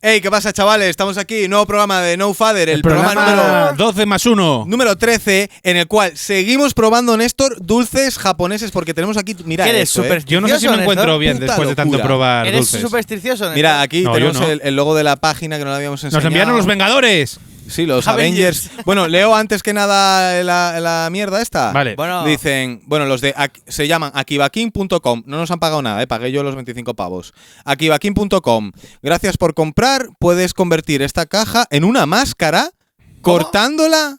Hey, ¿qué pasa, chavales? Estamos aquí, nuevo programa de No Father, el programa número 12 más 1. Número 13, en el cual seguimos probando, Néstor, dulces japoneses, porque tenemos aquí, mira ¿Eres esto, Yo no sé si me encuentro bien Puta después de tanto locura. probar ¿Eres dulces. supersticioso, Néstor? Mira, aquí No, tenemos yo no. el logo de la página que no lo habíamos enseñado. ¡Nos enviaron los Vengadores! Sí, los Avengers. Avengers. Bueno, leo antes que nada la mierda esta. Vale. Bueno, Dicen, bueno, los de se llaman akibakin.com. No nos han pagado nada, pagué yo los 25 pavos. Akibakin.com. Gracias por comprar. Puedes convertir esta caja en una máscara cortándola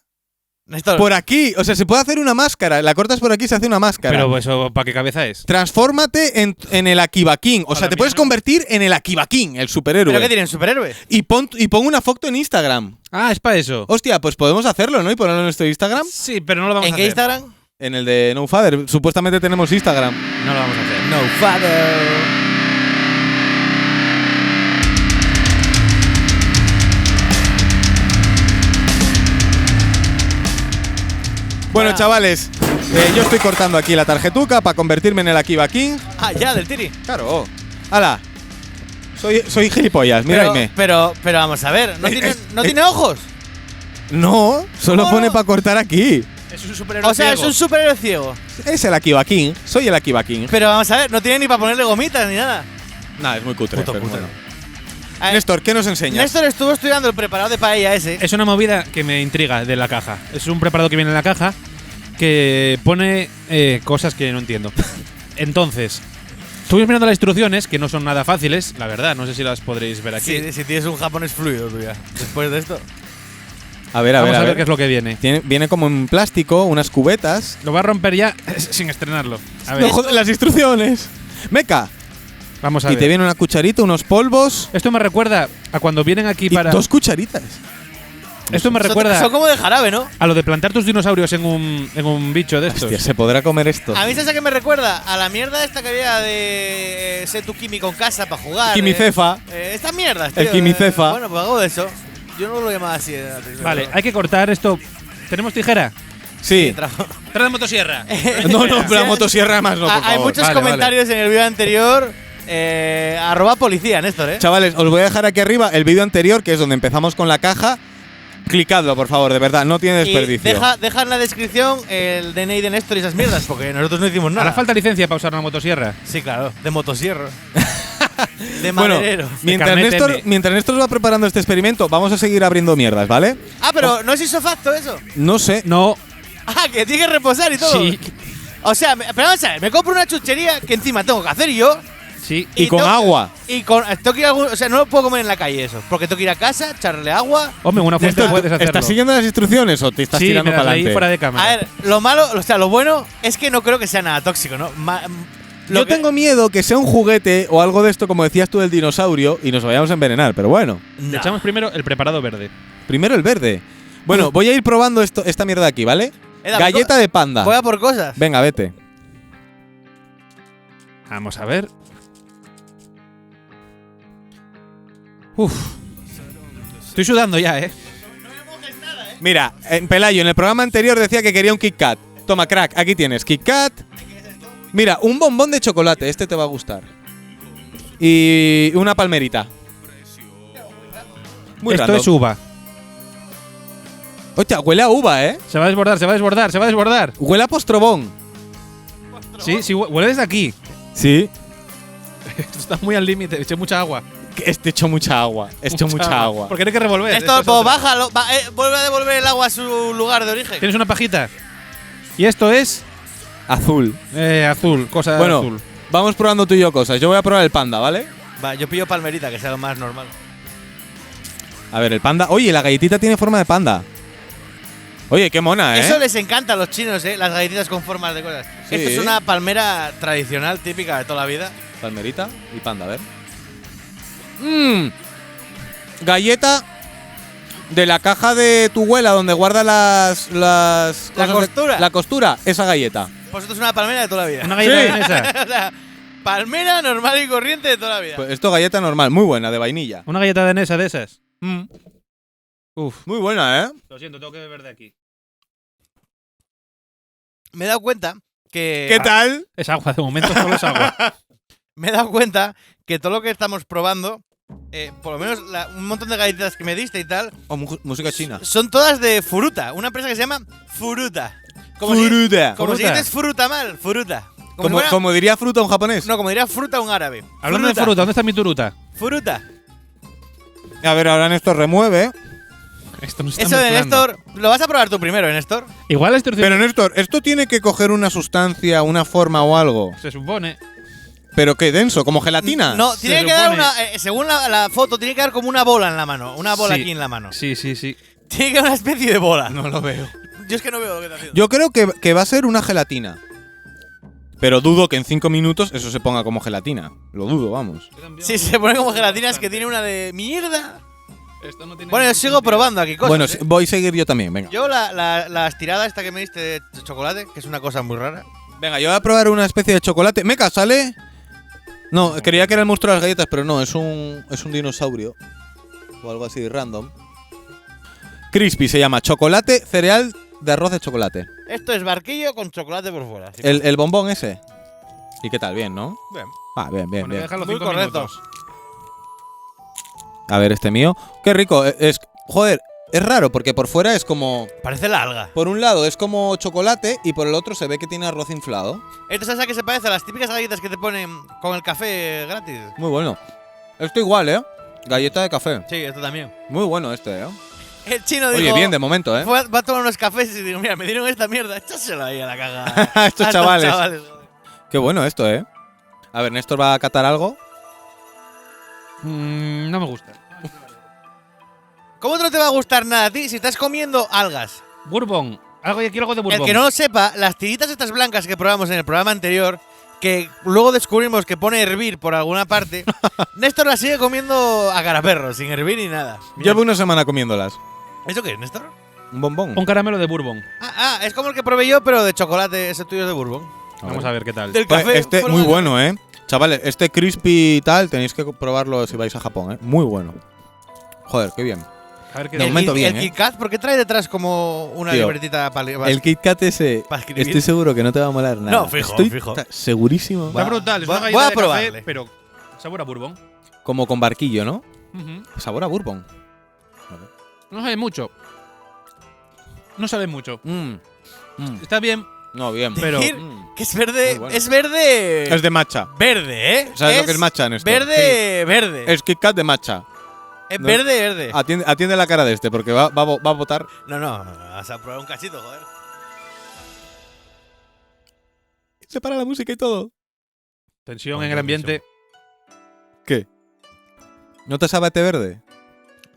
Néstor, por aquí. O sea, se puede hacer una máscara. La cortas por aquí y se hace una máscara. Pero eso, ¿para qué cabeza es? Transfórmate en el Akibakin. O sea, te puedes convertir en el Akibakin, el superhéroe. ¿pero qué tienen, superhéroe? Y pon una foto en Instagram. Ah, es para eso. Hostia, pues podemos hacerlo, ¿no? Y ponerlo en nuestro Instagram. Sí, pero no lo vamos ¿En a qué hacer. Instagram? En el de No Father. Supuestamente tenemos Instagram. No lo vamos a hacer. No Father. Bueno, chavales, yo estoy cortando aquí la tarjetuca para convertirme en el Akiba King. Ah, ya, del Tiri. Claro. ¡Hala! Soy gilipollas, míradme. Pero vamos a ver, ¿no tiene ojos? No, solo ¿Cómo pone no? para cortar aquí. Es un superhéroe O sea, es un superhéroe ciego. Es el Akiba King. Soy el Akiba King. Pero vamos a ver, no tiene ni para ponerle gomitas ni nada. Nah, es muy cutre. Puto pero cutre. bueno. A ver, Néstor, ¿qué nos enseñas? Néstor estuvo estudiando el preparado de paella ese. Es una movida que me intriga de la caja. Es un preparado que viene en la caja que pone cosas que no entiendo. Entonces, estuve mirando las instrucciones, que no son nada fáciles, la verdad. No sé si las podréis ver aquí. Si tienes un japonés fluido, tú ya. Después de esto. A ver, Vamos a ver qué es lo que viene. Viene como en plástico, unas cubetas. Lo voy a romper ya sin estrenarlo. A ver, No, joder, las instrucciones. Meca. vamos a Y ver. te viene una cucharita, unos polvos. Esto me recuerda a cuando vienen aquí Y para… 2 cucharitas. Esto me recuerda Son como de jarabe, ¿no? a lo de plantar tus dinosaurios en un bicho de estos. Hostia, ¿se podrá comer esto? A mí, ¿sabes a qué me recuerda? A la mierda esta que había de sé tu químico en casa para jugar. Quimicefa. Estas mierdas, El tío. quimicefa. Bueno, pues hago de eso. Yo no lo llamaba así. Vale, hay que cortar esto. ¿Tenemos tijera? Sí. Trae la motosierra. No, pero la motosierra más no, por Hay favor. muchos Vale, comentarios en el vídeo anterior. @policía, Néstor, Chavales, os voy a dejar aquí arriba el vídeo anterior, que es donde empezamos con la caja. Clicadlo, por favor, de verdad, no tiene Y desperdicio. deja en la descripción el DNI de Néstor y esas mierdas, porque nosotros no hicimos nada. ¿Hará falta licencia para usar una motosierra? Sí, claro, de motosierra. De Bueno, maderero. mientras carnet Néstor, M. mientras Néstor va preparando este experimento, vamos a seguir abriendo mierdas, ¿vale? Ah, pero no es isofacto eso. No sé. No. Ah, que tiene que reposar y todo. Sí. O sea, pero vamos a ver, me compro una chuchería que encima tengo que hacer yo. Sí. Y con tengo- agua. Y con. Tengo que ir o sea, no lo puedo comer en la calle eso. Porque tengo que ir a casa, echarle agua. Hombre, una fuente Néstor, puedes hacerlo. ¿estás siguiendo las instrucciones o te estás sí, tirando me las para leí adelante? fuera de cámara. A ver, lo malo, o sea, lo bueno es que no creo que sea nada tóxico, ¿no? Yo tengo miedo que sea un juguete o algo de esto, como decías tú, del dinosaurio, y nos vayamos a envenenar, pero bueno. Le echamos primero el preparado verde. Primero el verde. Bueno, voy a ir probando esta mierda de aquí, ¿vale? Galleta de panda. Voy a por cosas. Venga, vete. Vamos a ver. Uf. Estoy sudando ya, ¿eh? Mira, Pelayo, en el programa anterior decía que quería un Kit Kat. Toma, crack, aquí tienes Kit Kat. Mira, un bombón de chocolate, este te va a gustar. Y una palmerita. Muy Esto random. es uva. Hostia, huele a uva, ¿eh? Se va a desbordar, se va a desbordar, se va a desbordar. Huele a postrobón. Sí, sí, huele desde aquí. Sí. Esto está muy al límite, eché mucha agua. He hecho mucha agua. He hecho mucha agua. Porque hay que revolver. Esto, es pues otra. bájalo. Vuelve a devolver el agua a su lugar de origen. ¿Tienes una pajita? Y esto es Azul. azul, cosa Bueno, azul. vamos probando tú y yo cosas. Yo voy a probar el panda, ¿vale? Va, yo pillo palmerita, que sea lo más normal. A ver, el panda. Oye, la galletita tiene forma de panda. Oye, qué mona, ¿eh? Eso les encanta a los chinos, ¿eh? Las galletitas con formas de cosas. Sí. Esto es una palmera tradicional, típica de toda la vida. Palmerita y panda, a ver. Galleta de la caja de tu abuela donde guarda las La cosas de- costura. la costura, esa galleta. Pues esto es una palmera de toda la vida. Una galleta Sí. danesa. O sea, palmera normal y corriente de toda la vida. Pues esto galleta normal, muy buena, de vainilla. Una galleta danesa de esas. Uf. Muy buena, ¿eh? Lo siento, tengo que beber de aquí. Me he dado cuenta que. ¿Qué tal? Es agua, de momento solo es agua. Me he dado cuenta que todo lo que estamos probando por lo menos un montón de galletitas que me diste y tal, O música china. son todas de Furuta, una empresa que se llama Furuta. Furuta. Como si Furuta. dices fruta mal, Furuta. Como si Como, fuera- como diría fruta un japonés. No, como diría fruta un árabe. Hablando de fruta, ¿dónde está mi turuta? Furuta. A ver, ahora Néstor remueve. Esto no está Eso de mezclando. Néstor, lo vas a probar tú primero, Néstor. Igual la instrucción Pero Néstor, esto tiene que coger una sustancia, una forma o algo. se supone. Pero qué denso, como gelatina. No, Se tiene que dar supone. una. Según la foto, tiene que dar como una bola en la mano. Una bola Sí. aquí en la mano. Sí, sí, sí. Tiene que dar una especie de bola. No lo veo. Yo es que no veo lo que está haciendo. Yo creo que va a ser una gelatina. Pero dudo que en 5 minutos eso se ponga como gelatina. Lo dudo, vamos. Sí, se pone como gelatinas que tiene una de mierda. Esto no tiene Bueno, yo ningún sigo sentido. probando aquí cosas. Bueno, ¿eh? voy a seguir yo también, venga. Yo la estirada esta que me diste de chocolate, que es una cosa muy rara. Venga, yo voy a probar una especie de chocolate. Meca, ¿sale? No, creía que era el monstruo de las galletas, pero no, es un dinosaurio. O algo así, random. Crispy se llama chocolate cereal de arroz de chocolate. Esto es barquillo con chocolate por fuera. así. El bombón ese. ¿Y qué tal? Bien, ¿no? Bien. Ah, bien, bien, Bueno, voy a bien. dejar los Muy 5 correcto. minutos. A ver, este mío. Qué rico. Joder, es raro porque por fuera es como. Parece la alga. Por un lado es como chocolate y por el otro se ve que tiene arroz inflado. Esto es esa que se parece a las típicas galletas que te ponen con el café gratis. Muy bueno. Esto igual, ¿eh? Galleta de café. Sí, esto también. Muy bueno este, ¿eh? El chino Oye, dijo. bien, de momento, ¿eh? Va a tomar unos cafés y digo, mira, me dieron esta mierda, échaselo ahí a la caga. Estos A chavales. joder. Qué bueno esto, ¿eh? A ver, Néstor va a catar algo. No me gusta. ¿Cómo no te va a gustar nada a ti si estás comiendo algas? Bourbon. Quiero algo de bourbon. El que no lo sepa, las tiritas estas blancas que probamos en el programa anterior, que luego descubrimos que pone hervir por alguna parte, Néstor las sigue comiendo a caraperro, sin hervir ni nada. Llevo una semana comiéndolas. ¿Eso qué es, Néstor? Un bombón. Un caramelo de bourbon. Es como el que probé yo, pero de chocolate, ese tuyo es de bourbon. Vamos a ver qué tal. Del Pues café. este, fuera muy de- bueno, ¿eh? Chavales, este crispy y tal, tenéis que probarlo si vais a Japón, ¿eh? Muy bueno. Joder, qué bien. A ver qué De El, tal. momento Kit- bien, el ¿eh? Kit Kat, ¿por qué trae detrás como una Tío, libretita para El Kit Kat ese, para escribir? estoy seguro que no te va a molar nada. No, fijo, Estoy fijo. segurísimo. Está brutal. Es voy- una voy galleta a de probarle. café, pero sabor a bourbon. Como con barquillo, ¿no? Ujú. Sabor a bourbon. No sabe mucho. No sabe mucho. Está bien, No, bien. pero Decir que es verde. Muy bueno. Es verde. Es de matcha. Verde, ¿eh? ¿Sabes lo que es matcha, Néstor? Verde, verde. Es Kit Kat de matcha. Es ¿no? verde, verde. Atiende la cara de este, porque va a votar. No, vas a probar un cachito, joder. Se para la música y todo. tensión Bueno, en el ambiente. ¿Qué? ¿No te sabe a té verde?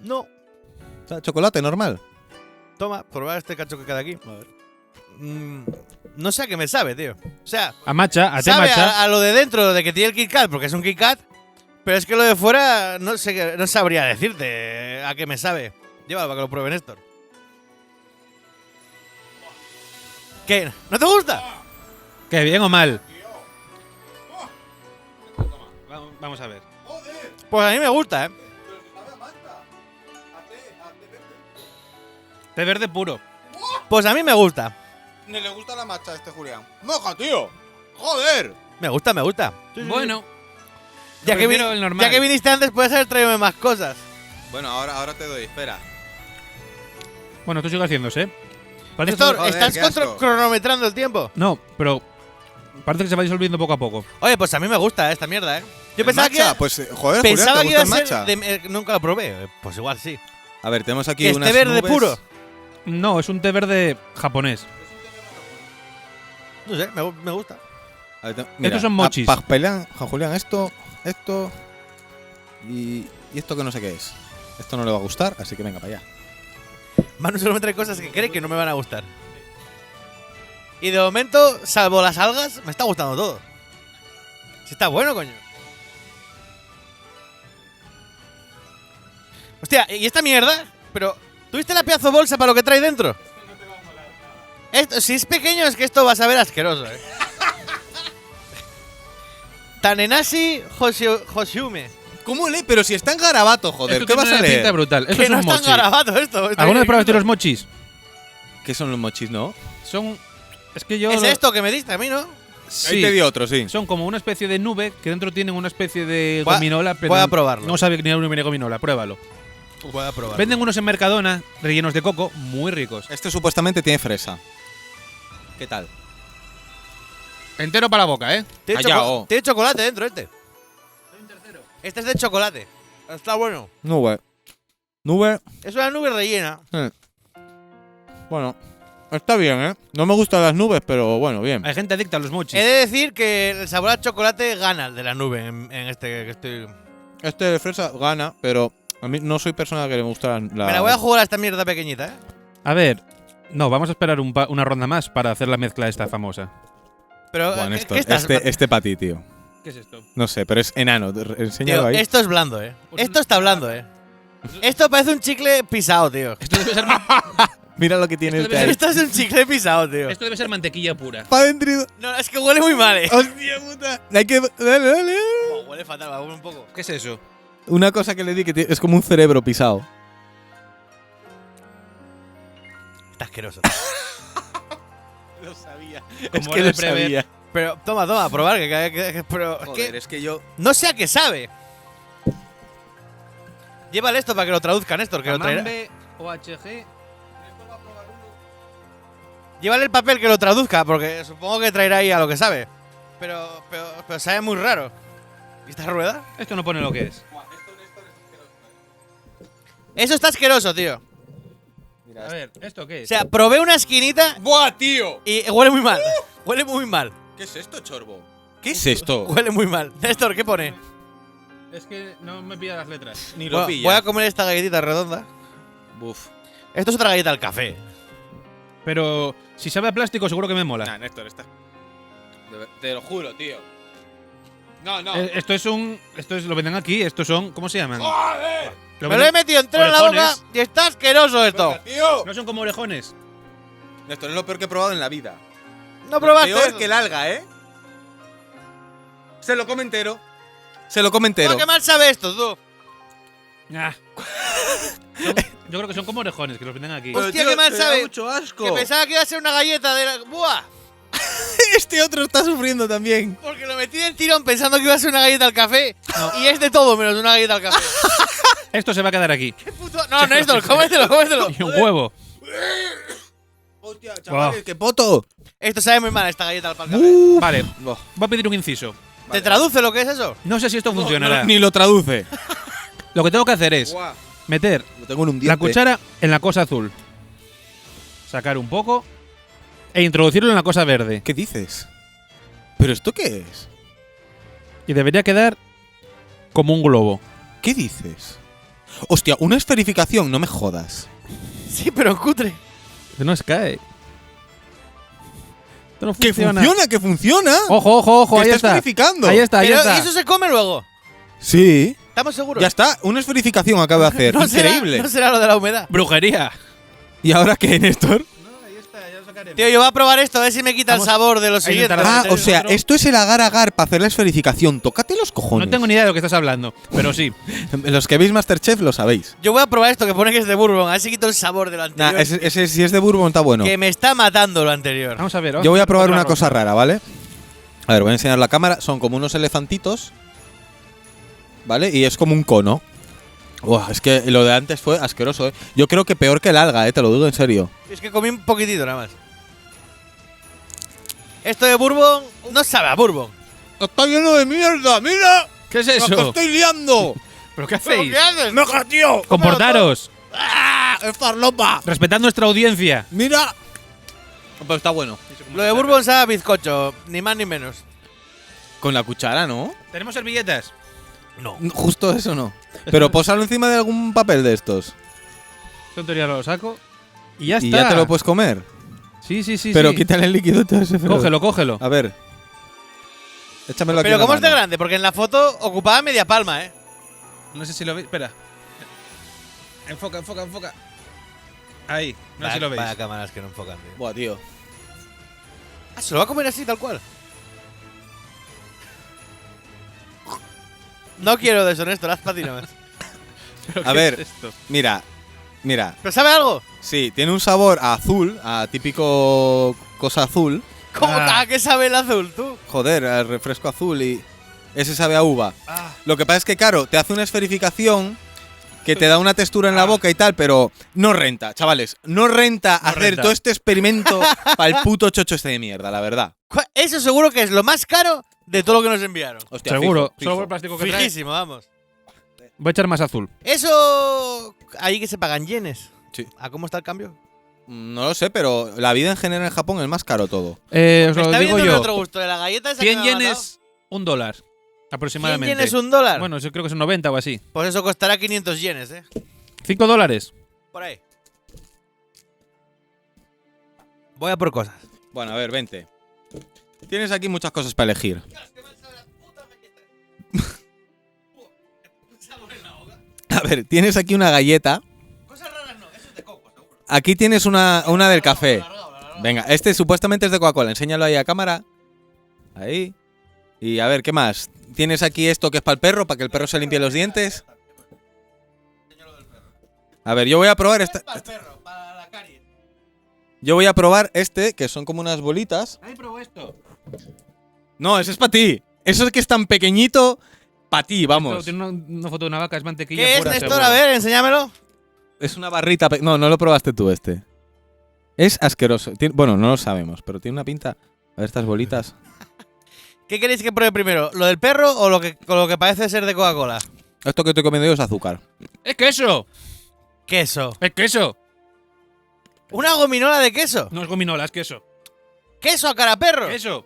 No. O sea, chocolate normal. Toma, probar este cacho que queda aquí. A ver. No sé a qué me sabe, tío. O sea, A matcha, a té sabe matcha. a lo de dentro de que tiene el Kit Kat, porque es un Kit Kat. Pero es que lo de fuera no sé, no sabría decirte a qué me sabe. Llévalo para que lo pruebe Néstor. ¿Qué? ¿No te gusta? ¿Qué, bien o mal? Vamos a ver. Pues a mí me gusta, ¿eh? Té verde puro. Pues a mí me gusta. Ni le gusta la matcha a este Julián. ¡Moja, tío! ¡Joder! Me gusta, me gusta. Sí, sí, Bueno, sí. Ya que, prefiero el normal. ya que viniste antes, puedes haber traído más cosas. Bueno, ahora te doy, espera. bueno, tú sigues haciéndose. Parece Néstor, que Joder, ¿estás qué asco. cronometrando el tiempo? no, pero parece que se va disolviendo poco a poco. Oye, pues a mí me gusta esta mierda, ¿eh? Yo pensaba que, Pues, joder, pensaba que Julián, iba ¿te a gusta ser. el matcha? Nunca lo probé. Pues igual sí. A ver, tenemos aquí Que unas esté verde nubes. puro. No, es un té verde japonés. No sé, me gusta. A ver, Estos son mochis. Julián, esto y esto que no sé qué es. Esto no le va a gustar, así que venga para allá. Manu solo me trae cosas que cree que no me van a gustar. Y de momento, salvo las algas, me está gustando todo. Si está bueno, coño. Hostia, ¿y esta mierda? Pero, ¿tuviste la pedazo bolsa para lo que trae dentro? Esto, si es pequeño, es que esto va a saber asqueroso, eh. Tanenashi Hoshiume. ¿Cómo lee? Pero si está en garabato, joder, Esto ¿qué tiene vas a una pinta leer? brutal. Estos Que no son es tan mochi. garabato esto. ¿Alguna vez probaste los mochis? ¿Qué son los mochis, no? Son. Es que yo. Es esto que me diste a mí, ¿no? Sí. Ahí te di otro, sí. Son como una especie de nube que dentro tienen una especie de Voy a- gominola. Pero voy a probarlo. No sabe ni a nube ni gominola, pruébalo. Voy a probar. Venden unos en Mercadona rellenos de coco muy ricos. Este supuestamente tiene fresa. ¿Qué tal? Entero para la boca, ¿eh? Tiene, Allá, oh. tiene chocolate dentro este. Este es de chocolate. Está bueno. Nube. Nube. Es una nube rellena. Bueno, está bien, ¿eh? No me gustan las nubes, pero bueno, bien. Hay gente adicta a los mochis. He de decir que el sabor a chocolate gana el de la nube en este que estoy. Este de fresa gana, pero a mí no soy persona que le gusta la… Me la voy a jugar a esta mierda pequeñita, ¿eh? A ver, no, vamos a esperar una ronda más para hacer la mezcla esta famosa. Pero, Buah, ¿qué Néstor, estás? este para ti, tío. ¿Qué es esto? No sé, pero es enano. Enséñalo Tío, ahí. esto es blando, ¿eh? Pues Esto está blando, ¿eh? Esto parece un chicle pisado, tío. Esto debe ser, Mira lo que tiene Esto este debe ahí. Esto es un chicle pisado, tío. esto debe ser mantequilla pura. Pa' dentro. No, es que huele muy mal, ¿eh? ¡Hostia puta! Hay que… Dale, dale. Oh, huele fatal, va, huele un poco. ¿Qué es eso? Una cosa que le di que es como un cerebro pisado. Está asqueroso. Lo sabía. Como Es que era lo de prever. sabía. Pero, toma, probar, pero es Joder, que es que yo… no sé a qué sabe. Llévale esto para que lo traduzca, Néstor, que lo traerá. Camambe, OHG. Llévale el papel que lo traduzca, porque supongo que traerá ahí a lo que sabe. Pero sabe muy raro. ¿Y esta rueda? Esto no pone lo que es. Eso está asqueroso, tío. A ver, ¿esto qué O es? sea, probé una esquinita ¡Buah, tío! y huele muy mal. Huele muy mal. ¿Qué es esto, Chorbo? ¿Qué es esto? Huele muy mal. Néstor, ¿qué pone? Es que no me pilla las letras. Ni Voy a comer esta galletita redonda. Buf. Esto es otra galleta al café. Pero si sabe a plástico, seguro que me mola. Nah, Néstor, está… Te lo juro, tío. No, no. Esto es lo venden aquí. Estos son, ¿cómo se llaman? ¡Joder! Lo Me lo he venden- metido entero en la boca orejones. y está asqueroso esto. Venga, tío! No son como orejones. Néstor, es lo peor que he probado en la vida. No probaste. Peor eso. que el alga, ¿eh? Se lo come entero. Se lo come entero. Oh, qué mal sabe esto, tú. Ah. Yo creo que son como orejones, que los venden aquí. Hostia, qué mal me da sabe. mucho asco. Que pensaba que iba a ser una galleta de la… ¡Buah! Este otro está sufriendo también. Porque lo metí del tirón pensando que iba a ser una galleta al café. Y es de todo menos una galleta al café. Esto se va a quedar aquí. ¿Qué puto? No, Néstor, cómetelo, cómetelo. Y un huevo. Hostia, chavales, qué poto. Esto sabe muy mal, esta galleta al café. Vale, voy a pedir un inciso. ¿Te traduce lo que es eso? No sé si esto funcionará. Ni lo traduce. Lo que tengo que hacer es meter Lo tengo en un la diente. cuchara en la cosa azul, sacar un poco e introducirlo en la cosa verde. ¿Qué dices? ¿Pero esto qué es? Y debería quedar como un globo. ¿Qué dices? Hostia, una esferificación, no me jodas. Sí, pero cutre. No es cae. Esto no ¡Que funciona, que funciona! Ojo, ojo, ojo, ¡Que ahí está está. esferificando! Ahí está, ahí Pero está. ¿y eso se come luego? Sí. ¿Estamos seguros? Ya está, una esferificación acabo de hacer. No será- Increíble. no será lo de la humedad. Brujería. ¿Y ahora qué, Néstor? No, ahí está, ya lo sacaremos. Tío, yo voy a probar esto, a ver si me quita Vamos el sabor de los a siguientes. intentar Ah, o sea, esto es el agar-agar para hacer la esferificación. Tócate los cojones. No tengo ni idea de lo que estás hablando, pero sí. Los que veis Masterchef lo sabéis. Yo voy a probar esto que pone que es de bourbon, a ver si quito el sabor de lo Nah, anterior. ese si es de Bourbon está bueno. Que me está matando lo anterior. Vamos a ver. Yo voy a probar otra una ronda. cosa rara, ¿vale? A ver, voy a enseñar la cámara. Son como unos elefantitos. ¿Vale? Y es como un cono. Buah, es que lo de antes fue asqueroso, ¿eh? Yo creo que peor que el alga, te lo digo en serio. Es que comí un poquitito nada más. Esto de bourbon no sabe a bourbon. ¡Está lleno de mierda! ¡Mira! ¿Qué es ¡Lo que eso? estoy liando! ¿Pero qué ¿Pero hacéis? qué haces? ¡Meja, tío! Comportaros. ¡Ah! ¡Es farlopa! Respetad nuestra audiencia. ¡Mira! Pero está bueno. Lo de bourbon sabe a bizcocho, ni más ni menos. Con la cuchara, ¿no? ¿Tenemos servilletas? No. Justo eso no. Pero pósalo encima de algún papel de estos. Esto en teoría lo saco. Y ya está. Y ya te lo puedes comer. Sí, sí, sí. Pero sí. quítale el líquido todo ese feo. Cógelo, cógelo. A ver. Échamelo aquí Pero en la ¿cómo es de mano. grande? Porque en la foto ocupaba media palma, ¿eh? No sé si lo veis. Espera. Enfoca, enfoca, enfoca. Ahí. No sé si lo veis. Vaya cámaras que no enfocan, tío. Buah, tío. Ah, se lo va a comer así, tal cual. No quiero de eso, Néstor, haz para ti nomás. ¿Pero A qué ver. es esto? Mira. Mira. ¿Pero sabe algo? Sí, tiene un sabor a azul, a típico cosa azul. ¿Cómo Ah. ¿A qué sabe el azul, tú? joder, al refresco azul y ese sabe a uva. Lo que pasa es que, claro, te hace una esferificación que te da una textura en la boca y tal, pero no renta, chavales. No renta hacer renta. todo este experimento para el puto chocho este de mierda, la verdad. Eso seguro que es lo más caro de todo lo que nos enviaron. Hostia, Seguro. fijo, fijo. Solo por el plástico que trae. Fijísimo, vamos. Voy a echar más azul. Eso. Ahí que se pagan yenes. Sí. ¿A cómo está el cambio? No lo sé, pero la vida en general en Japón es más caro todo. Os Me lo está digo viendo yo. otro gusto de la galleta esa 100 que me ha mandado. yenes, $1. 100 Aproximadamente. yenes, $1. Bueno, yo creo que son 90 o así. Pues eso costará 500 yenes, ¿eh? $5. Por ahí. Voy a por cosas. Bueno, a ver, vente. Tienes aquí muchas cosas para elegir. A ver, tienes aquí una galleta. Cosas raras no, eso es de coco, seguro. Aquí tienes una del café. Venga, este supuestamente es de Coca-Cola. Enséñalo ahí a cámara. Ahí. Y a ver, ¿qué más? Tienes aquí esto que es para el perro, para que el perro se limpie los dientes. A ver, yo voy a probar esta. Para el perro, para la carie. Yo voy a probar este, que son como unas bolitas. Ay, pruebo esto. No, ese es para ti. Eso es que es tan pequeñito, para ti, vamos. Tiene una foto de una vaca, es mantequilla ¿Qué es, pura. Néstor? seguro. A ver, enséñamelo. Es una barrita. No, no lo probaste tú este. Es asqueroso. Bueno, no lo sabemos, pero tiene una pinta. A ver estas bolitas. ¿Qué queréis que pruebe primero? ¿Lo del perro o lo que parece ser de Coca-Cola? Esto que estoy comiendo yo es azúcar. ¡Es queso! Queso. ¡Es queso! ¿Una gominola de queso? No es gominola, es queso. ¿Queso a cara perro? ¡Queso!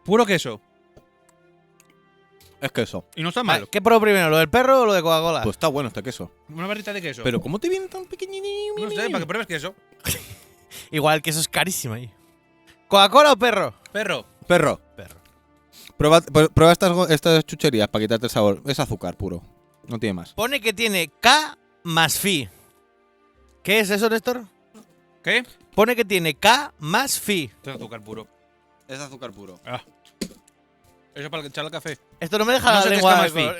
Puro queso. Es queso. Y no está Vale, malo. ¿qué pruebo primero? ¿Lo del perro o lo de Coca-Cola? Pues está bueno este queso. Una barrita de queso. Pero ¿cómo te viene tan pequeñito? no sé, para que pruebes queso. Igual el queso es carísimo ahí. ¿Coca-Cola o perro? Perro. Perro. Perro. Prueba estas chucherías para quitarte el sabor. Es azúcar puro. No tiene más. Pone que tiene K más Phi. ¿Qué es eso, Néstor? ¿Qué? Pone que tiene K más Phi. Esto es azúcar puro. Es azúcar puro. Ah. Eso para echar al café. Esto no me deja No la sé qué lengua. es K más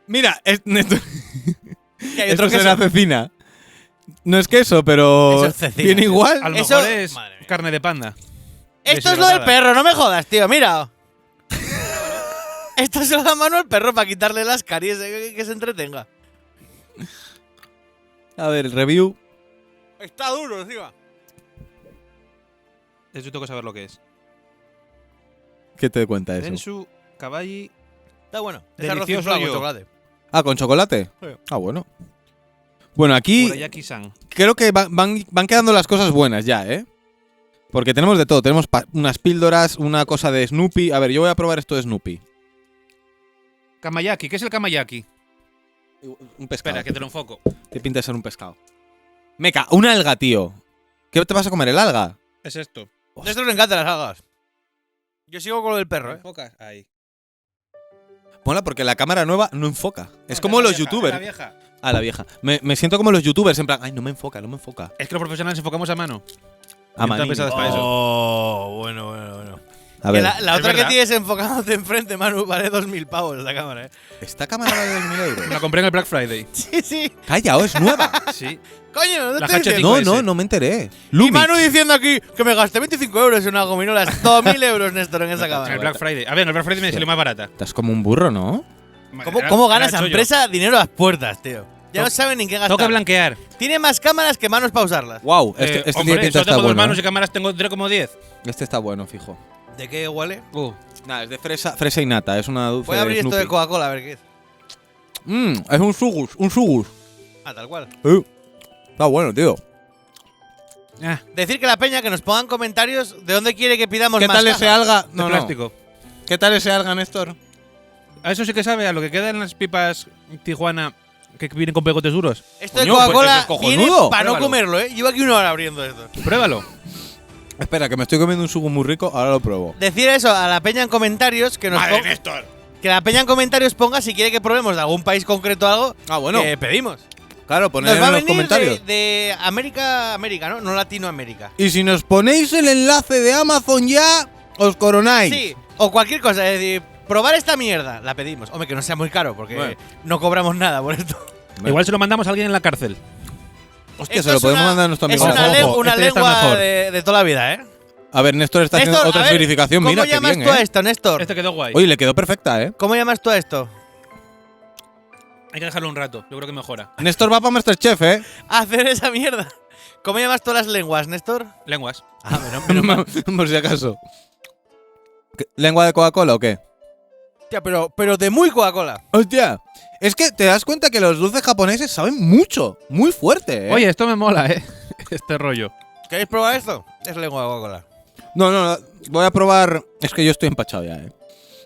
Mira, Néstor. Y hay Esto otro será queso. cecina. No es queso, pero Eso es cecina, viene tío. igual. A lo Eso- mejor es Madre mía. carne de panda. Esto es lo del deshidratada. perro, no me jodas, tío. Mira. Esto se lo da mano al perro para quitarle las caries, que se entretenga. A ver, el review. Está duro, encima. Eso tengo que saber lo que es. ¿Qué te cuenta eso? Densu, caballi. Está bueno. Es arroz Delicioso inflado con yo. chocolate. Ah, ¿con chocolate? Sí. Ah, bueno. Bueno, aquí Urayaki-san. creo que van quedando las cosas buenas ya, ¿eh? Porque tenemos de todo. Tenemos unas píldoras, una cosa de Snoopy. A ver, yo voy a probar esto de Snoopy. Kamayaki. ¿Qué es el kamayaki? Un pescado. Espera, que te lo enfoco. Te pinta de ser un pescado. Meca, una alga, tío. ¿Qué te vas a comer, el alga? Es esto. De esto me encantan las algas. Yo sigo con lo del perro, ¿Enfocas? Ahí. Mola porque la cámara nueva no enfoca. Es como los youtubers. La vieja. Ah, la vieja. Me siento como los youtubers, en plan, ay, no me enfoca, no me enfoca. Es que los profesionales enfocamos a mano. Ah, Y manín. pesadas para eso. Oh, bueno. A Que ver, la es otra que verdad. tienes enfocándote enfrente, Manu, vale 2.000 pavos esa cámara, ¿esta cámara vale 2.000 euros? La compré en el Black Friday. Sí. Calla, es nueva. Sí. Coño, no La te H5. diciendo. No, 5S. no me enteré. Y Lumix. Manu diciendo aquí que me gasté 25 euros en una gominola. 2.000 euros, Néstor, en esa En el cámara. Black Friday. A ver, en el Black Friday me salió más barata. Estás como un burro, ¿no? ¿Cómo gana Era esa chollo. empresa dinero a las puertas, tío? Ya no To- saben ni qué Tengo que gastar. blanquear. Tiene más cámaras que manos para usarlas. Wow, este Hombre, tiene pinta solo está tengo dos bueno. manos y ¿eh? cámaras tengo como 10. Este está bueno, fijo. ¿De qué huele? Nada, es de fresa y nata, es una dulce Voy a abrir esto de Snoopy. Coca-Cola a ver qué es. Es un sugus. Ah, tal cual. Está bueno, tío. Ah, Decir que la peña que nos pongan comentarios de dónde quiere que pidamos ¿Qué más tal cajas. ese alga? de No, no. plástico. ¿Qué tal ese alga, Néstor? A eso sí que sabe, a lo que queda en las pipas Tijuana que vienen con pegotes duros. Esto de Coño, pues Coca-Cola es viene cojonudo. para no Pruébalo. comerlo, ¿eh? Llevo aquí una hora abriendo esto. Pruébalo. Espera, que me estoy comiendo un sugo muy rico, ahora lo pruebo. Decir eso a la peña en comentarios que nos Madre, pon- Néstor. que la peña en comentarios ponga si quiere que probemos de algún país concreto algo Ah, bueno. que pedimos. Claro, ponedlo Nos va a en los venir comentarios. de América, ¿no? No Latinoamérica. Y si nos ponéis el enlace de Amazon ya, os coronáis. Sí, o cualquier cosa, es decir, probar esta mierda, la pedimos. Hombre, que no sea muy caro, porque Bueno. no cobramos nada por esto. Igual se lo mandamos a alguien en la cárcel. Hostia, Esto se lo es podemos una- mandar a nuestro Es amigo. una, Ojo, le- ojo, una este ya está lengua mejor. de toda la vida, ¿eh? A ver, Néstor está haciendo Néstor, otra a ver, verificación. ¿cómo Mira, qué llamas bien, tú a ¿eh? esto, Néstor? Este quedó guay. Oye, le quedó perfecta, ¿eh? ¿Cómo llamas tú a esto? Hay que dejarlo un rato. Yo creo que mejora. Néstor va para Masterchef, ¿eh? Hacer esa mierda. ¿Cómo llamas tú las lenguas, Néstor? Lenguas. Ah, menos mal. Por si acaso. ¿Lengua de Coca-Cola o qué? Hostia, pero de muy Coca-Cola. Hostia, es que te das cuenta que los dulces japoneses saben mucho, muy fuerte, ¿eh? Oye, esto me mola, este rollo. ¿Queréis probar esto? Es lengua de Coca-Cola. No, voy a probar. Es que yo estoy empachado ya, ¿eh?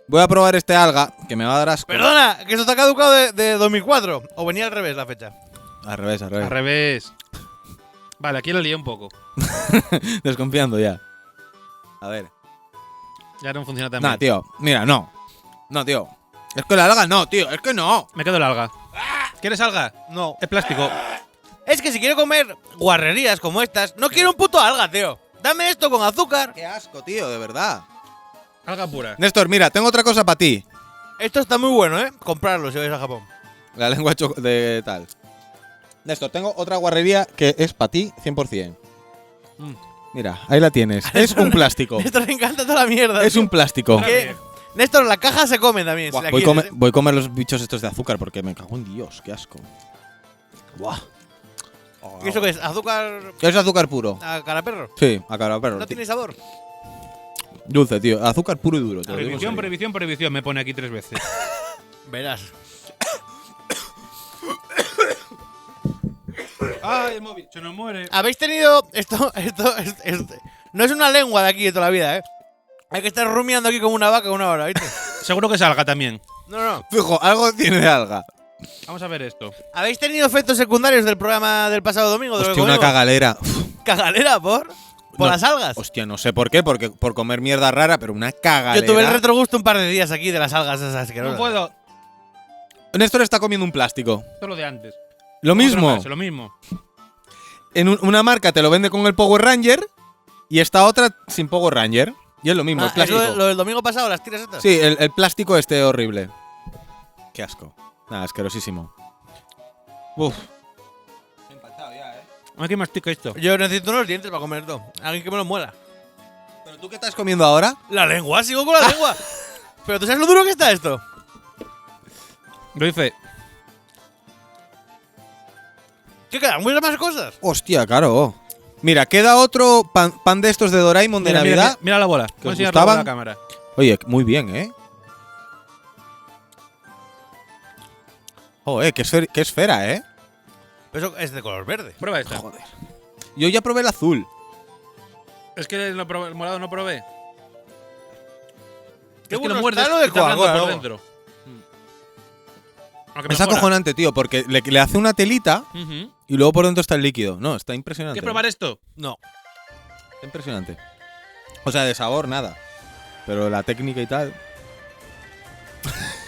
Voy a probar este alga, que me va a dar asco. Perdona, que esto está caducado de 2004. O venía al revés la fecha. Al revés, al revés. Al revés. Vale, aquí lo lié un poco. Desconfiando ya. A ver. Ya no funciona tan bien. Nah, tío, mira, no. No, tío. Es que la alga no, tío, es que no. Me quedo el alga. ¿Quieres alga? No. Es plástico. Es que si quiero comer guarrerías como estas, no quiero un puto alga, tío. Dame esto con azúcar. Qué asco, tío, de verdad. Alga pura. Néstor, mira, tengo otra cosa para ti. Esto está muy bueno, ¿eh? Comprarlo si vais a Japón. La lengua de tal. Néstor, tengo otra guarrería que es para ti 100%. Mm. Mira, ahí la tienes. Es un plástico. Esto le encanta toda la mierda. Es tío. un plástico. ¿Qué? Néstor, la caja se come también. Buah, si la voy, quieres, ¿eh? voy a comer los bichos estos de azúcar porque me cago en Dios, qué asco. Buah. ¿Y eso qué es? ¿Azúcar Es azúcar puro. a cara perro? Sí, a cara perro. ¿No tiene sabor? Dulce, tío. Azúcar puro y duro. Te lo digo en Prohibición, serio. prohibición, prohibición. Me pone aquí 3 veces. Verás. ¡Ay, el móvil! Se nos muere. ¿Habéis tenido esto, no es una lengua de aquí de toda la vida, ¿eh? Hay que estar rumiando aquí como una vaca una hora, ¿viste? Seguro que es alga también. No. Fijo, algo tiene de alga. Vamos a ver esto. ¿Habéis tenido efectos secundarios del programa del pasado domingo? de lo que Hostia, una comimos? cagalera. ¿Cagalera por? ¿Por No. las algas? Hostia, no sé por qué, porque por comer mierda rara, pero una cagalera. Yo tuve el retrogusto un par de días aquí de las algas esas No asquerosas. puedo. Néstor está comiendo un plástico. Esto es lo de antes. Lo Otra mismo. vez, lo mismo. En una marca te lo vende con el Power Ranger y esta otra sin Power Ranger. Y es lo mismo, Ah, el plástico. ¿es lo del domingo pasado, las tiras estas? Sí, el plástico este horrible. Qué asco. Nada, asquerosísimo. Uf. A ver qué mastica esto. Yo necesito unos dientes para comer esto. Alguien que me lo muela. ¿Pero tú qué estás comiendo ahora? La lengua, sigo con la lengua. Pero ¿tú sabes lo duro que está esto? Lo dice. ¿Qué quedan? Muchas más cosas. Hostia, claro. Mira, queda otro pan de estos de Doraemon de Mira, mira, Navidad. mira la bola. ¿Que Voy a os enseñarla a gustaban? la cámara. Oye, muy bien, ¿eh? Joder, qué esfera, ¿eh? Pero eso es de color verde. Prueba esta. Joder. Yo ya probé el azul. Es que el morado no probé. Qué Es que bueno lo muerdes está lo de y está blando Coca-Cola, por luego. dentro. Aunque Es mejora. acojonante, tío, porque le hace una telita Ujú. y luego por dentro está el líquido. No, está impresionante. ¿Quieres probar esto? No. Está impresionante. O sea, de sabor, nada. Pero la técnica y tal.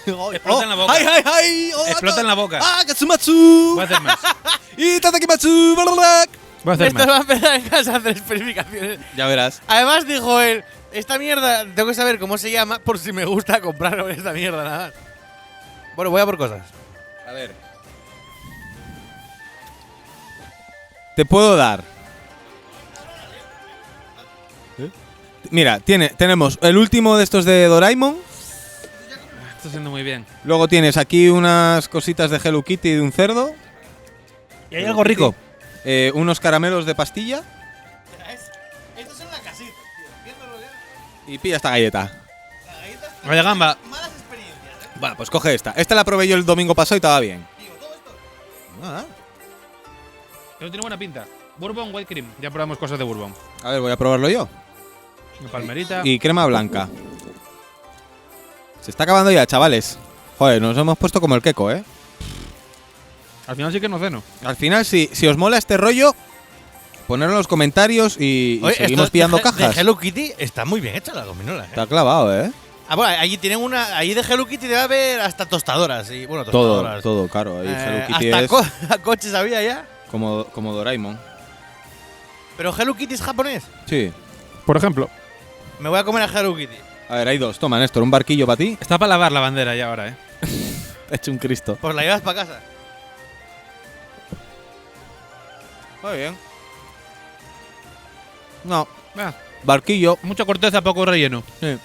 Explota en la boca. ¡Ay, ay, ay! ¡Oh, Explota en la boca. ¡Ah, Katsumatsu! Voy a hacer más. ¡Y Tatakimatsu! ¡Blablabla! Voy a hacer Esto más. va a empezar en casa a hacer especificaciones. Ya verás. Además dijo él, esta mierda tengo que saber cómo se llama por si me gusta comprarlo esta mierda nada más. Bueno, voy a por cosas. A ver. Te puedo dar. Mira, tenemos el último de estos de Doraemon. Está haciendo muy bien. Luego tienes aquí unas cositas de Hello Kitty de un cerdo. Y hay algo rico. Unos caramelos de pastilla. Estos son la casita, tío. Viéndolo ya. Y pilla esta galleta. La galleta está Vaya gamba. malas experiencias, Va, pues coge esta. Esta la probé yo el domingo pasado y estaba bien. Tío, todo esto. Ah. Pero tiene buena pinta. Bourbon White Cream. Ya probamos cosas de Bourbon. A ver, voy a probarlo yo. Una palmerita. Y crema blanca. Se está acabando ya, chavales. Joder, nos hemos puesto como el queco, ¿eh? Al final sí que no ceno. Al final, si os mola este rollo, ponerlo en los comentarios y Oye, seguimos esto pillando de cajas. Hello Kitty está muy bien hecha la gominola, Está clavado, ¿eh? Ah, bueno, allí tienen una. Allí de Hello Kitty debe haber hasta tostadoras. Y, bueno, Todo, tostadoras. todo, claro. Ahí Hello Kitty hasta es coches había ya. como Doraemon. Pero Hello Kitty es japonés. Sí. Por ejemplo. Me voy a comer a Hello Kitty. A ver, hay dos. Toma, Néstor, un barquillo para ti. Está para lavar la bandera ya ahora, He hecho un Cristo. Pues la llevas para casa. Muy bien. No. Ah, Barquillo. Mucha corteza, poco relleno. Sí.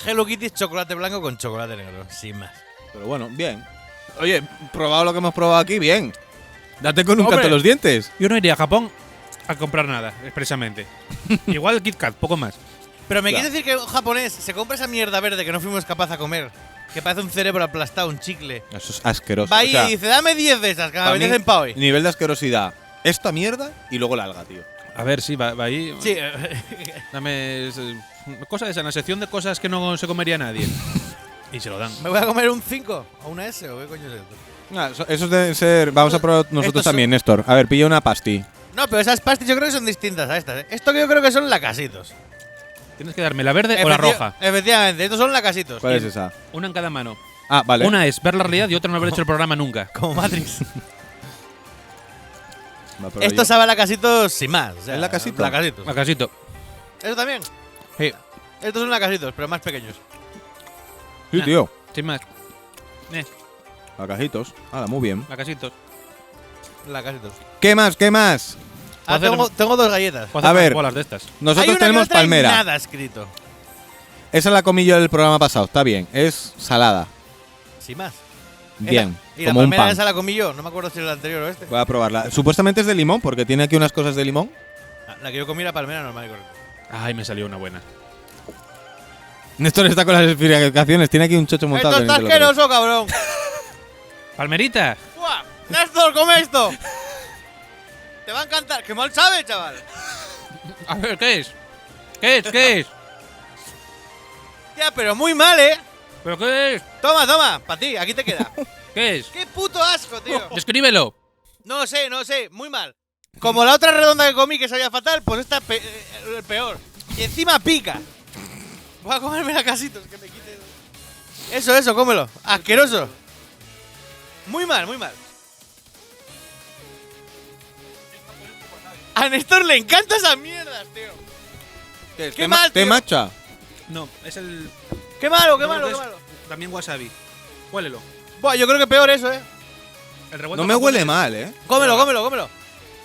Hello Kitty es chocolate blanco con chocolate negro, sin más. Pero bueno, bien. Oye, probado lo que hemos probado aquí, bien. Date con un Hombre. canto en los dientes. Yo no iría a Japón a comprar nada, expresamente. Igual el Kit Kat, poco más. Pero me Claro. quieres decir que un japonés se compra esa mierda verde que no fuimos capaz de comer, que parece un cerebro aplastado, un chicle. Eso es asqueroso. Va ahí O sea, y dice, dame 10 de esas, que me para mí, apetecen pa' hoy. nivel de asquerosidad. Esta mierda y luego la alga, tío. A ver, sí, va ahí. Sí, Dame cosa de esa, una sección de cosas que no se comería nadie. Y se lo dan. ¿me voy a comer un 5 o una S o qué coño es esto? Esos deben ser. Vamos a probar nosotros Estos son- también, Néstor. A ver, pilla una pasti. No, pero esas pastis yo creo que son distintas a estas. Esto que yo creo que son lacasitos. Tienes que darme la verde o la roja. Efectivamente, estos son lacasitos. ¿Cuál es esa? Una en cada mano. Ah, vale. Una es ver la realidad y otra no haber hecho el programa nunca. Como Matrix. Va, pero Esto yo- sabe a lacasitos sin más. O sea, ¿Es lacasito? Lacasitos. Lacasito. ¿Eso también? Sí, Estos son lacasitos, pero más pequeños. Sí, tío. sin más. Lacajitos. Ah, muy bien. Lacasitos. Lacasitos. ¿Qué más? ¿Qué más? Ah, Puedo hacer- tengo dos galletas. Puedo A hacer ver. bolas de estas. Hay Nosotros una que tenemos no trae palmera. nada escrito. Esa la comí yo del programa pasado. Está bien. Es salada. Sin más. Bien. Y la como un palmera pan. esa la comí yo. No me acuerdo si era la anterior o este. Voy a probarla. Supuestamente es de limón, porque tiene aquí unas cosas de limón. La que yo comí era palmera normal y correcta. Ay, me salió una buena. Néstor está con las explicaciones. Tiene aquí un chocho montado. ¡Esto que está ni te lo crees. asqueroso, cabrón! ¡Palmerita! ¡Buah! ¡Néstor, come esto! Te va a encantar. ¡Qué mal sabe, chaval! A ver, ¿qué es? ¿Qué es? ¿Qué es? Tía, pero muy mal, ¿eh? ¿Pero qué es? Toma, toma. Para ti, aquí te queda. ¿Qué es? ¡Qué puto asco, tío! Descríbelo. No sé, muy mal. Como la otra redonda que comí que sabía fatal, pues esta peor. Y encima pica. Voy a comerme la casitos, que me quite. Eso, cómelo. Asqueroso. Muy mal, muy mal. A Néstor le encanta esas mierdas, tío. ¿Qué es? Qué mal, ¿Té tío. matcha? No, es el. Qué malo, qué no, malo, es qué malo. También wasabi. Huélelo. Buah, yo creo que peor eso, El revuelto No me japonés- huele mal, ¿eh? Cómelo.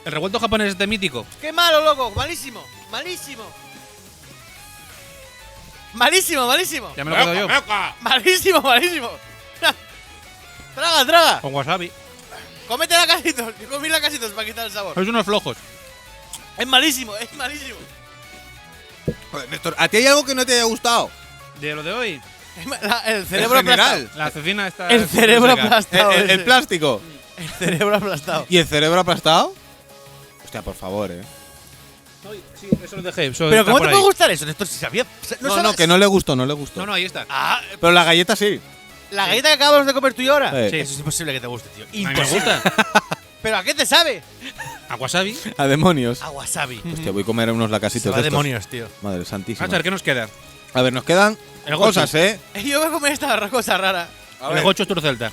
El revuelto japonés este mítico. Qué malo, loco. Malísimo. Malísimo. Ya me lo quedo yo. Malísimo. Traga. Con wasabi. Cómete la casitos. Yo comí la casitos para quitar el sabor. Sois unos flojos. Es malísimo. Joder, Néstor, ¿a ti hay algo que no te haya gustado? De lo de hoy. El cerebro En general. aplastado. La cecina está. El cerebro seca. aplastado. El ese. plástico. El cerebro aplastado. ¿Y el cerebro aplastado? Hostia, por favor, ¿eh? Sí, eso lo dejé. Eso Pero está ¿cómo por te ahí. puede gustar eso? Esto si sabía. No, sabes- que no le gustó. No, ahí está. Ah, Pero la galleta sí. la galleta que acabamos de comer tú y yo ahora. Sí. Eso es imposible que te guste, tío. A mí me Imposible. gusta. ¿Pero a qué te sabe? A wasabi. A demonios. A wasabi. Hostia, voy a comer unos Se lacasitos va de a estos. demonios, tío. Madre santísima. A ver, ¿qué nos queda? A ver, nos quedan El gochu. cosas, ¿eh? Yo voy a comer esta cosa rara. El gocho es turcelta.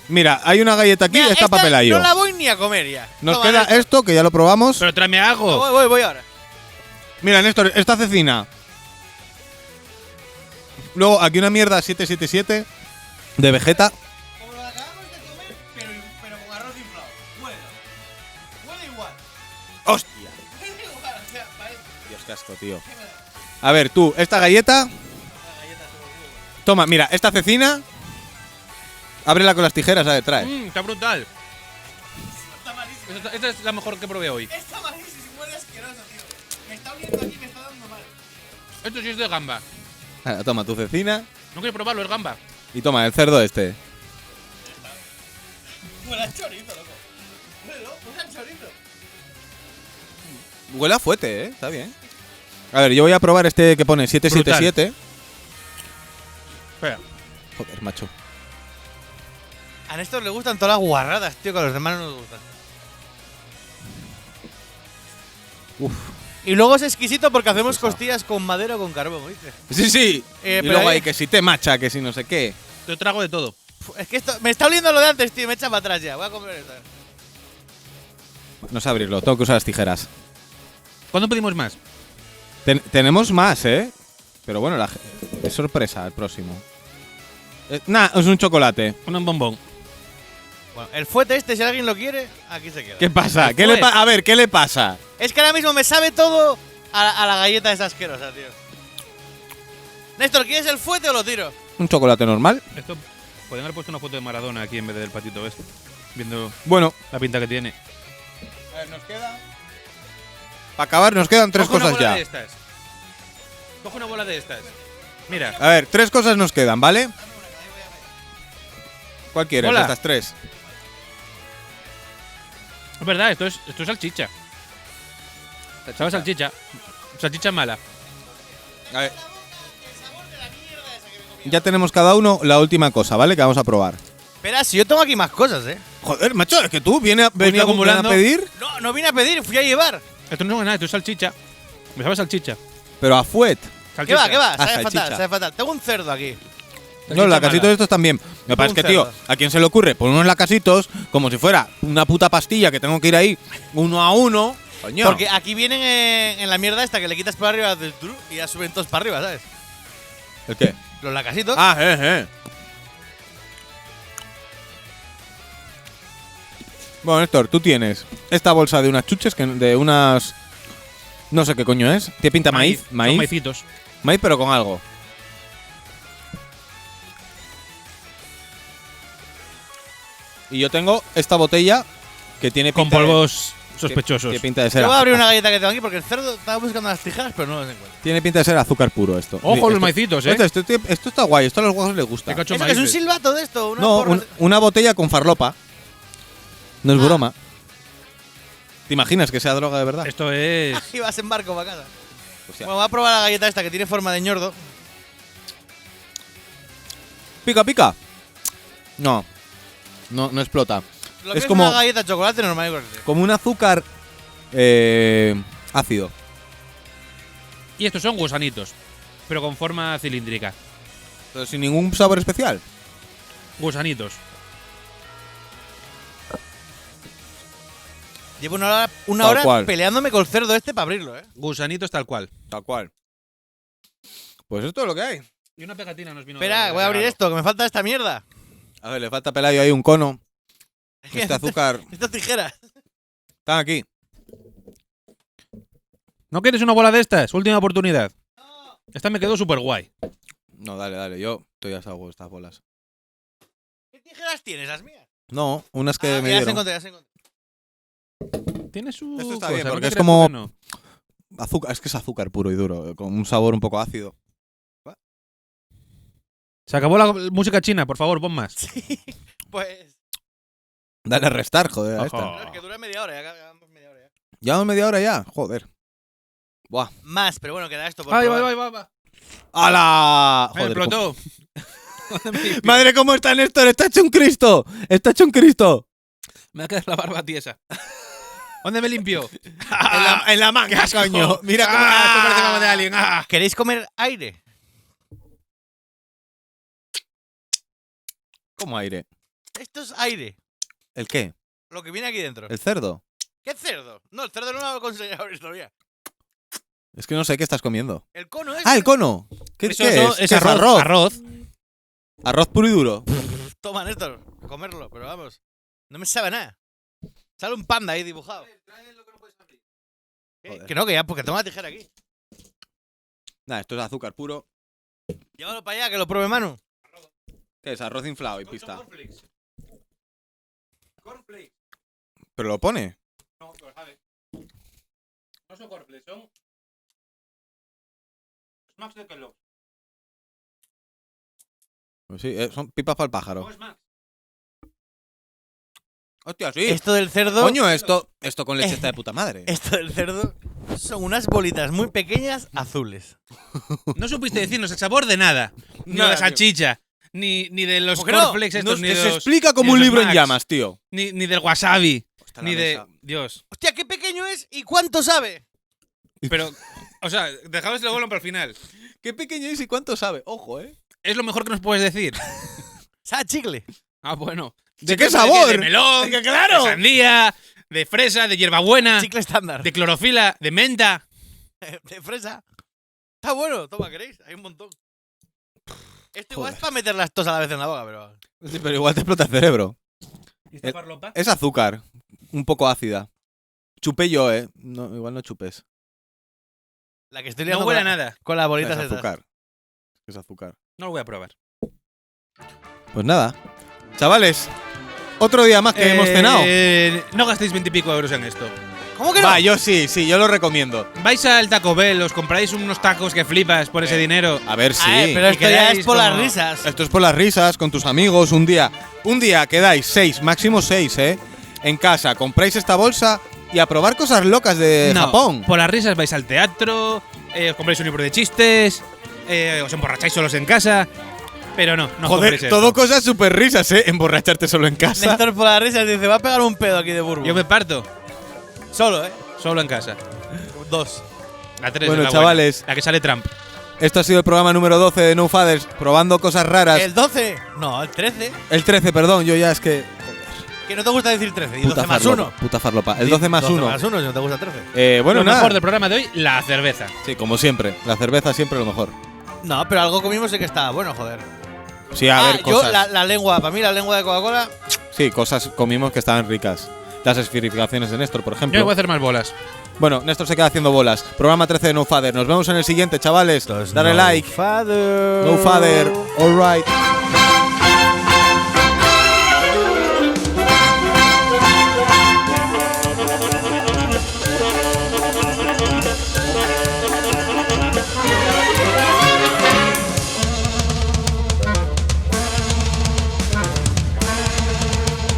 Mira, hay una galleta aquí Mira, y está esta papelayo. No la voy ni a comer ya. Nos Toma, queda Néstor. esto, que ya lo probamos. Pero tráeme algo. Voy ahora. Mira, Néstor, esta cecina. Luego, aquí una mierda 777 de Vegeta. Como lo que acabamos de comer, pero con arroz inflado. Huele igual. ¡Hostia! Huele igual, o sea, parece. Dios, qué asco, tío. A ver, tú, esta galleta. Toma, mira, esta cecina. Ábrela con las tijeras, a ver, trae. Está brutal. Está malísimo. Esta es la mejor que probé hoy. Está malísimo, huele asqueroso, tío. Me está oliendo aquí, me está dando mal. Esto sí es de gamba. Ahora, toma tu cecina. No quiero probarlo, es gamba. Y toma, el cerdo este. Huele a chorizo, loco. Huele a chorizo. Huele a fuete, Está bien. A ver, yo voy a probar este que pone 777. Espera. Joder, macho. A Néstor le gustan todas las guarradas, tío, que a los demás no nos gustan. Uf. Y luego es exquisito porque hacemos costillas con madera o con carbón, ¿viste? Sí, sí. Y pero luego ahí- hay que si te macha, que si no sé qué. Te trago de todo. Es que esto me está oliendo lo de antes, tío, me echa para atrás ya. Voy a comer esto. No sé abrirlo, tengo que usar las tijeras. ¿Cuándo pedimos más? Tenemos más, Pero bueno, es sorpresa el próximo. Nah, es un chocolate. Un bombón. Bueno, el fuete este, si alguien lo quiere, aquí se queda. ¿Qué pasa? ¿Qué fue? A ver, ¿qué le pasa? Es que ahora mismo me sabe todo a la galleta esa asquerosa, tío. Néstor, ¿quieres el fuete o lo tiro? Un chocolate normal. Esto. Podrían haber puesto una foto de Maradona aquí en vez del patito este. Viendo Bueno. la pinta que tiene. A ver, nos queda. Para acabar, nos quedan 3 Coge una cosas bola ya. de estas. Coge una bola de estas. Mira. A ver, 3 cosas nos quedan, ¿vale? ¿Cuál quieres? Hola. Estas 3. Es verdad, esto es salchicha. ¿Sabes salchicha? Salchicha mala. A ver. Ya tenemos cada uno la última cosa, ¿vale? Que vamos a probar. Espera, si yo tengo aquí más cosas, Joder, macho, es que tú vienes a acumulando. pedir, No vine a pedir, fui a llevar. Esto no es nada, esto es salchicha. ¿Me sabes salchicha? pero a fuet. ¿Qué va? Ah, Sabe salchicha. fatal, sabe fatal. Tengo un cerdo aquí. No, la mala. casitos estos también. Me parece que, tío, ¿a quién se le ocurre poner unos lacasitos como si fuera una puta pastilla que tengo que ir ahí uno a uno? Coño. Porque aquí vienen en la mierda esta que le quitas para arriba del tru y ya suben todos para arriba, ¿sabes? ¿El qué? Los lacasitos. Ah, Bueno, Néstor, tú tienes esta bolsa de unas chuches, de unas… No sé qué coño es. ¿Tiene pinta maíz? Son Maíz. maicitos. Maíz, pero con algo. Y yo tengo esta botella que tiene Con pinta de- polvos sospechosos. Tiene pinta de Yo voy a ser… abrir una galleta que tengo aquí porque el cerdo estaba buscando las tijeras, pero no las encuentro. Tiene pinta de ser azúcar puro esto. Ojo, Esto- los maicitos, Esto está guay, esto a los guajos les gusta. Qué cacho ¿Eso que es un maíces. silbato de esto? Una No, porra- una botella con farlopa. No es Ah. broma. ¿Te imaginas que sea droga de verdad? Esto es. Y vas en barco para casa. Hostia. Bueno, voy a probar la galleta esta que tiene forma de ñordo. Pica, pica. No. No explota. Lo que Es es como- una galleta de chocolate normal y corriente. Como un azúcar ácido. Y estos son gusanitos. Pero con forma cilíndrica. Pero sin ningún sabor especial. Gusanitos. Llevo una Tal hora cual. peleándome con el cerdo este para abrirlo, ¿eh? Gusanitos tal cual. Tal cual. Pues esto es lo que hay. Y una pegatina nos vino. Espera, de voy a abrir regalo. esto, que me falta esta mierda. A ver, le falta a Pelayo ahí un cono. Este azúcar. Estas tijeras. Están aquí. ¿No quieres una bola de estas? Última oportunidad. Esta me quedó súper guay. No, dale. Yo estoy a salvo de estas bolas. ¿Qué tijeras tienes, las mías? No, unas que me ya se dieron. encontré, ya se encontré. Tiene su. Esto está cosa, bien, ¿no porque te es creas como- que no? Azúcar, es que es azúcar puro y duro, con un sabor un poco ácido. Se acabó la música china, por favor, pon más. Pues. Dale a restar, joder, a Ojo. esta. No, es que dura media hora, ya llevamos media hora ya. Llevamos media hora ya, joder. Buah. Más, pero bueno, queda esto por ¡Ay, probar. va! ¡Hala! Me Joder, explotó. Madre, ¿cómo está Néstor? ¡Está hecho un Cristo! ¡Está hecho un Cristo! Me va a quedar la barba tiesa. ¿Dónde me limpio? En la manga, coño. Mira cómo… Esto parece mamá de alguien. ¿Queréis comer aire? ¿Cómo aire? Esto es aire. ¿El qué? Lo que viene aquí dentro. ¿El cerdo? ¿Qué cerdo? No, el cerdo no lo conseguí abrir todavía. Es que no sé qué estás comiendo. El cono es. ¡Ah, el cono! ¿Qué, Eso qué es? es ¿Qué arroz. Arroz. Arroz puro y duro. Toma, Néstor, a comerlo, pero vamos. No me sabe nada. Sale un panda ahí dibujado. Joder. Que no, que ya, porque tengo la tijera aquí. Nada, esto es azúcar puro. Llévalo para allá, que lo pruebe Manu. ¿Qué es? Arroz inflado y pista. ¿Pero lo pone? No, pero sabe. No son cornflakes, son. Smacks de Kellogg. Pues sí, son pipas para el pájaro. No, Smacks. Hostia, sí. Esto del cerdo. Coño, esto con leche está de puta madre. Esto del cerdo son unas bolitas muy pequeñas azules. No supiste decirnos el sabor de nada. Ni de Nada, la salchicha. Ni de los ¿Por qué no? cornflakes estos, ni de se los, explica como ni de un los libro en Smacks, llamas, tío. Ni del wasabi. Está la Ni de. mesa. Dios. Hostia, qué pequeño es y cuánto sabe. Pero, o sea, dejamos que lo vuelvan para el final. Qué pequeño es y cuánto sabe. Ojo, Es lo mejor que nos puedes decir. Sabe a chicle. Ah, bueno. ¿De qué qué? sabor? De melón, ¡Que claro! de sandía, de fresa, de hierbabuena, Chicle estándar. de clorofila, de menta. De fresa. Está bueno, toma, ¿queréis? Hay un montón. Esto igual Joder. es para meterlas todas a la vez en la boca, pero. Sí, pero igual te explota el cerebro. ¿Y esta farlopa? Es azúcar. Un poco ácida. Chupé yo, No, igual no chupes. La que estoy No liando huele a con, nada. con las bolitas Es estas. azúcar. Es azúcar. No lo voy a probar. Pues nada. Chavales, otro día más que hemos cenado. No gastéis 20 y pico euros en esto. ¿Cómo que no? Va, yo sí, yo lo recomiendo. Vais al Taco Bell, os compráis unos tacos que flipas por ese dinero. A ver si. Pero Y esto ya quedáis es por las como- risas. Esto es por las risas, con tus amigos, un día. Un día quedáis 6, máximo 6, en casa. Compráis esta bolsa y a probar cosas locas de No, Japón. por las risas vais al teatro, os compráis un libro de chistes, os emborracháis solos en casa. Pero no Joder, compréis esto. todo cosas súper risas, Emborracharte solo en casa. Néstor por las risas dice, va a pegar un pedo aquí de burbu. Yo me parto, Solo, solo en casa. 2. La 3 Bueno, es la chavales. buena, la que sale Trump. Esto ha sido el programa número 12 de No Fathers, probando cosas raras. ¿El 12? No, el 13. El 13, perdón, yo ya es que. Que no te gusta decir 13. Y Puta 12 más farlopa, 1. Puta farlopa. El 12 más 1. 12 más 1 si no te gusta 13. Bueno, Lo nada. mejor del programa de hoy, la cerveza. Sí, como siempre. La cerveza siempre lo mejor. No, pero algo comimos y que estaba bueno, joder. Sí, a ver, yo cosas. la lengua, para mí la lengua de Coca-Cola. Sí, cosas comimos que estaban ricas. Las esferificaciones de Néstor, por Yo ejemplo. me voy a hacer más bolas. Bueno, Néstor se queda haciendo bolas. Programa 13 de No Father. Nos vemos en el siguiente, chavales. Dale like. Father. No Father. All right.